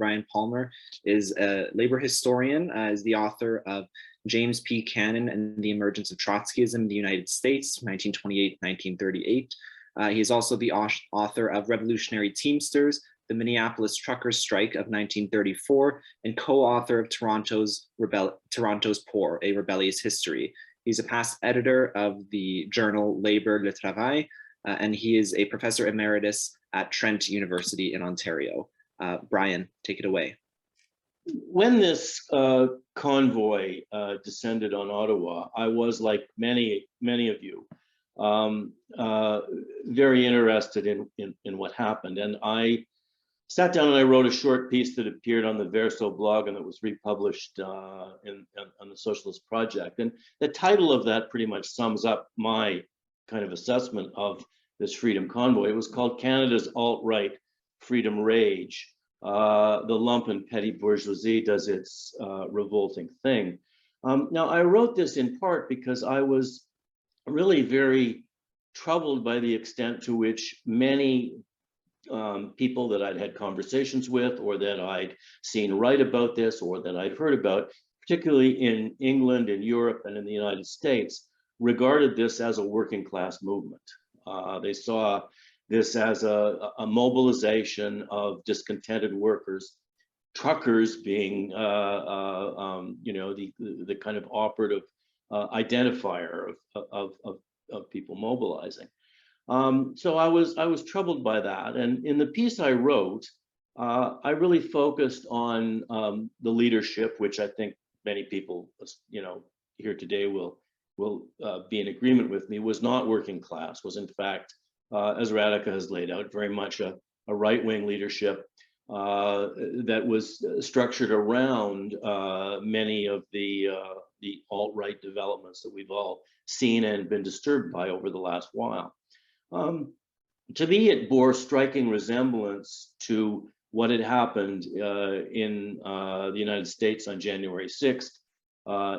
Bryan Palmer is a labor historian, is the author of James P. Cannon and the Emergence of Trotskyism in the United States, 1928-1938. He is also the author of Revolutionary Teamsters, the Minneapolis Truckers Strike of 1934, and co-author of Toronto's Poor, a Rebellious History. He's a past editor of the journal Labor Le Travail, and he is a Professor Emeritus at Trent University in Ontario. Bryan, take it away. When this convoy descended on Ottawa, I was, like many of you, very interested in what happened. And I sat down and I wrote a short piece that appeared on the Verso blog and that was republished on the Socialist Project. And the title of that pretty much sums up my kind of assessment of this freedom convoy. It was called Canada's Alt-Right Freedom Rage. The lumpen petty bourgeoisie does its revolting thing. Now, I wrote this in part because I was really very troubled by the extent to which many people that I'd had conversations with, or that I'd seen write about this, or that I'd heard about, particularly in England, in Europe, and in the United States, regarded this as a working class movement. They saw this as a mobilization of discontented workers, truckers being, the kind of operative identifier of people mobilizing. So I was troubled by that, and in the piece I wrote, I really focused on the leadership, which I think many people, here today will be in agreement with me, was not working class, was in fact, as Radhika has laid out, very much a right-wing leadership that was structured around many of the alt-right developments that we've all seen and been disturbed by over the last while. To me, it bore striking resemblance to what had happened in the United States on January 6th,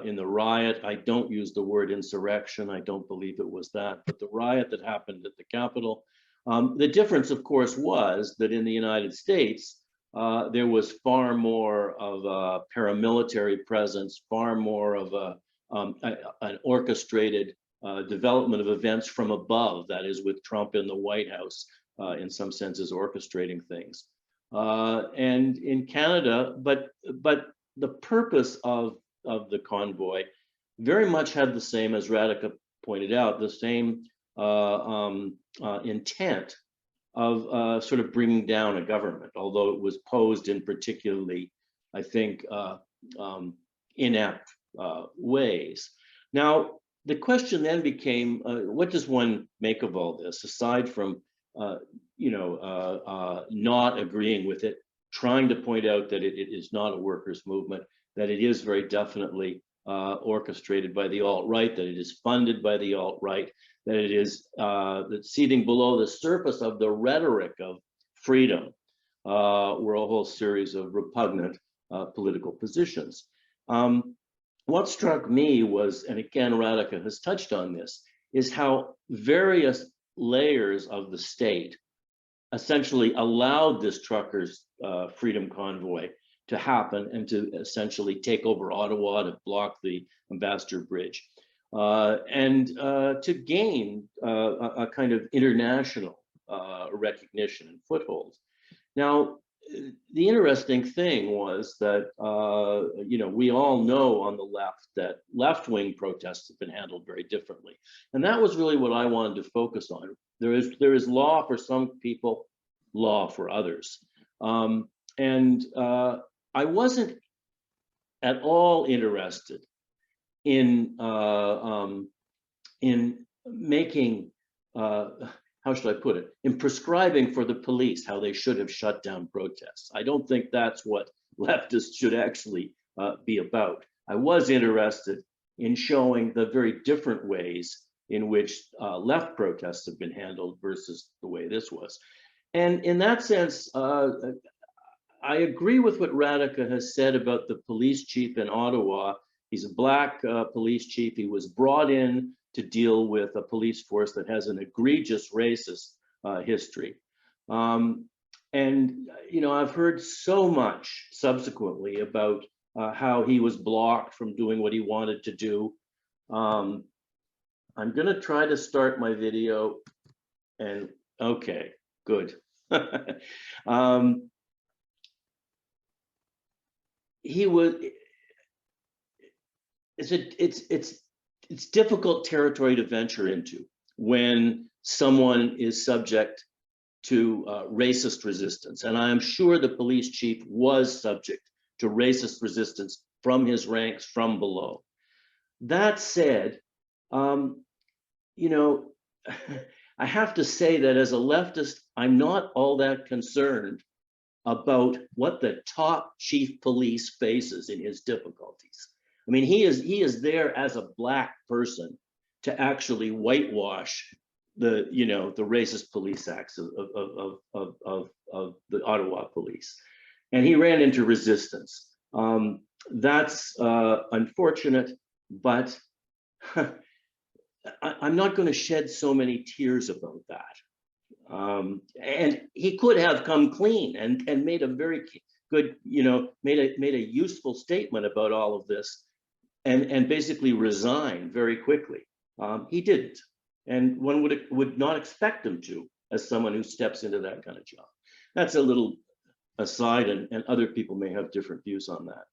in the riot. I don't use the word insurrection. I don't believe it was that, but the riot that happened at the Capitol. The difference, of course, was that in the United States, there was far more of a paramilitary presence, far more of an orchestrated development of events from above, that is, with Trump in the White House, in some senses orchestrating things. And in Canada, but the purpose of the convoy very much had the same, as Radhika pointed out, the same intent of sort of bringing down a government, although it was posed in particularly, I think, inept ways. Now, the question then became, what does one make of all this, aside from, not agreeing with it, trying to point out that it is not a workers' movement, that it is very definitely orchestrated by the alt-right, that it is funded by the alt-right, that it is that's seething below the surface of the rhetoric of freedom were a whole series of repugnant political positions. What struck me was, and again, Radhika has touched on this, is how various layers of the state essentially allowed this truckers' freedom convoy to happen and to essentially take over Ottawa, to block the Ambassador Bridge, and to gain a kind of international recognition and foothold. Now, the interesting thing was that, we all know on the left that left-wing protests have been handled very differently. And that was really what I wanted to focus on. There is law for some people, law for others. I wasn't at all interested in making, how should I put it, in prescribing for the police how they should have shut down protests. I don't think that's what leftists should actually be about. I was interested in showing the very different ways in which left protests have been handled versus the way this was. And in that sense, I agree with what Radhika has said about the police chief in Ottawa. He's a Black police chief. He was brought in to deal with a police force that has an egregious racist history. And I've heard so much subsequently about how he was blocked from doing what he wanted to do. I'm going to try to start my video, and okay, good. He was. It's difficult territory to venture into when someone is subject to racist resistance, and I am sure the police chief was subject to racist resistance from his ranks from below. That said, I have to say that as a leftist, I'm not all that concerned about what the top chief police faces in his difficulties. I mean, he is there as a Black person to actually whitewash the racist police acts of the Ottawa police, and he ran into resistance. That's unfortunate, but I'm not going to shed so many tears about that. And he could have come clean and made a very good, made a useful statement about all of this, and basically resigned very quickly. He didn't, and one would not expect him to, as someone who steps into that kind of job. That's a little aside, and other people may have different views on that.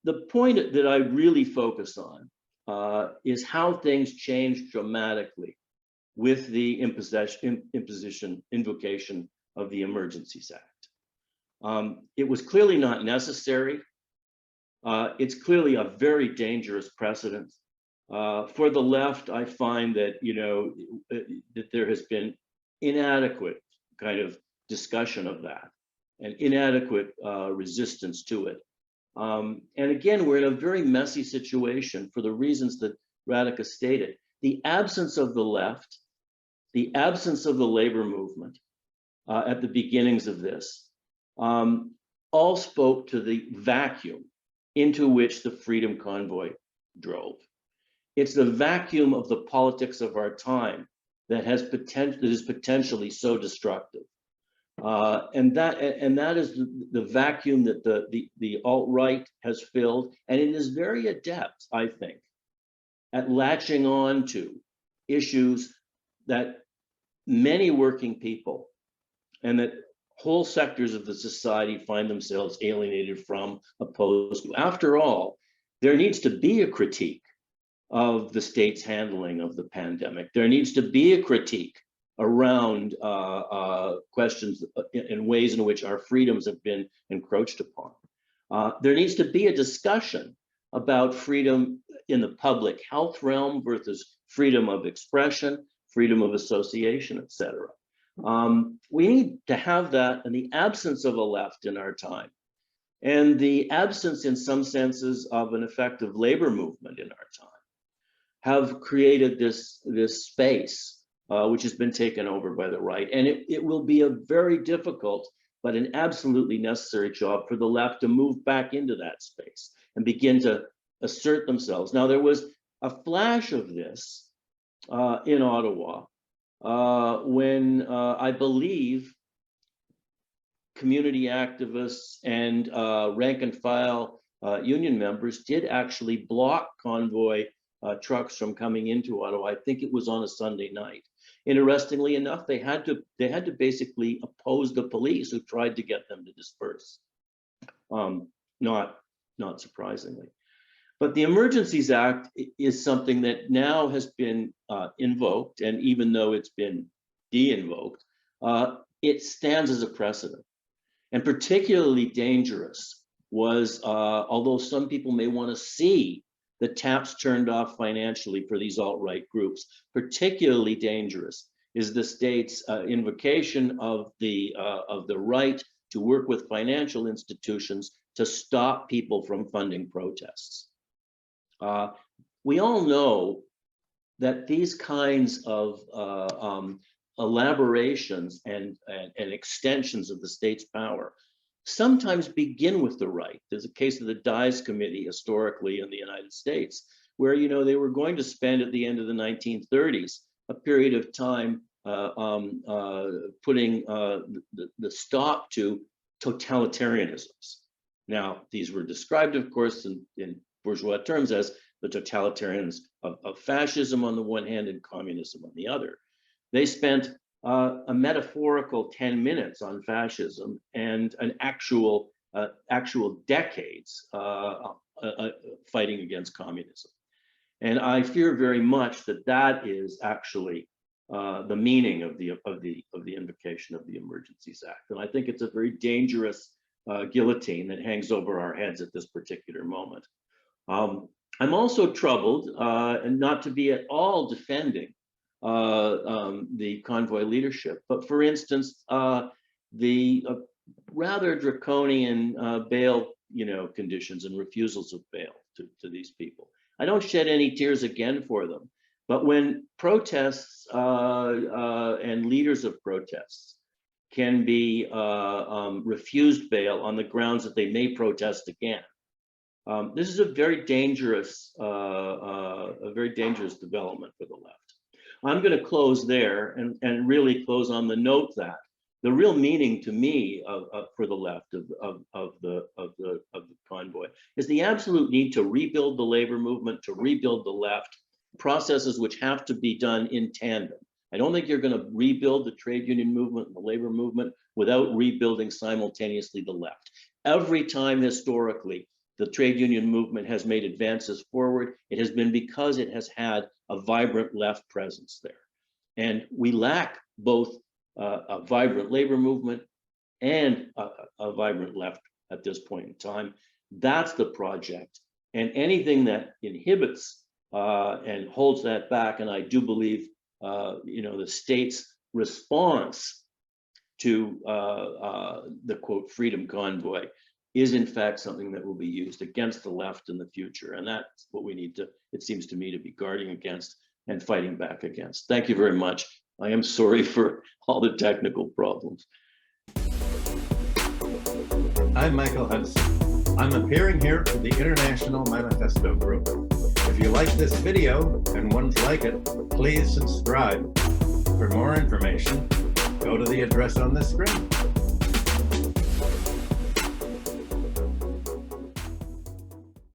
The point that I really focus on is how things changed dramatically with the invocation of the Emergencies Act. It was clearly not necessary. It's clearly a very dangerous precedent. For the left, I find that that there has been inadequate kind of discussion of that and inadequate resistance to it. And again, we're in a very messy situation for the reasons that Radhika stated. The absence of the left, the absence of the labor movement at the beginnings of this, all spoke to the vacuum into which the Freedom Convoy drove. It's the vacuum of the politics of our time that is potentially so destructive. And that is the vacuum that the alt-right has filled, and it is very adept, I think, at latching on to issues that many working people and that whole sectors of the society find themselves alienated from, opposed to. After all, there needs to be a critique of the state's handling of the pandemic. There needs to be a critique around questions in ways in which our freedoms have been encroached upon. There needs to be a discussion about freedom in the public health realm versus freedom of expression, freedom of association, etc. We need to have that in the absence of a left in our time, and the absence, in some senses, of an effective labor movement in our time, have created this space which has been taken over by the right. And it will be a very difficult, but an absolutely necessary job for the left to move back into that space and begin to assert themselves. Now, there was a flash of this in Ottawa when I believe community activists and rank and file union members did actually block convoy trucks from coming into Ottawa. I think it was on a Sunday night. Interestingly enough, they had to basically oppose the police who tried to get them to disperse. Not surprisingly. But the Emergencies Act is something that now has been invoked, and even though it's been de-invoked, it stands as a precedent. And particularly dangerous was, although some people may want to see the taps turned off financially for these alt-right groups, particularly dangerous is the state's invocation of the right to work with financial institutions to stop people from funding protests. We all know that these kinds of elaborations and extensions of the state's power sometimes begin with the right. There's a case of the Dies Committee historically in the United States, where they were going to spend at the end of the 1930s a period of time putting the stop to totalitarianisms. Now, these were described, of course, in bourgeois terms as the totalitarians of fascism on the one hand and communism on the other. They spent a metaphorical 10 minutes on fascism and an actual decades fighting against communism. And I fear very much that that is actually the meaning of the invocation of the Emergencies Act. And I think it's a very dangerous guillotine that hangs over our heads at this particular moment. I'm also troubled, and not to be at all defending the convoy leadership, but for instance, the rather draconian bail, conditions and refusals of bail to these people. I don't shed any tears again for them, but when protests and leaders of protests can be refused bail on the grounds that they may protest again, this is a very dangerous development for the left. I'm going to close there and really close on the note that the real meaning to me for the left of the convoy is the absolute need to rebuild the labor movement, to rebuild the left, processes which have to be done in tandem. I don't think you're going to rebuild the trade union movement and the labor movement without rebuilding simultaneously the left. Every time historically the trade union movement has made advances forward, it has been because it has had a vibrant left presence there. And we lack both a vibrant labor movement and a vibrant left at this point in time. That's the project. And anything that inhibits and holds that back, and I do believe the state's response to the quote freedom convoy is in fact something that will be used against the left in the future. And that's what we need to, it seems to me, to be guarding against and fighting back against. Thank you very much. I am sorry for all the technical problems. I'm Michael Hudson. I'm appearing here for the International Manifesto Group. If you like this video and want to like it, please subscribe. For more information, go to the address on the screen.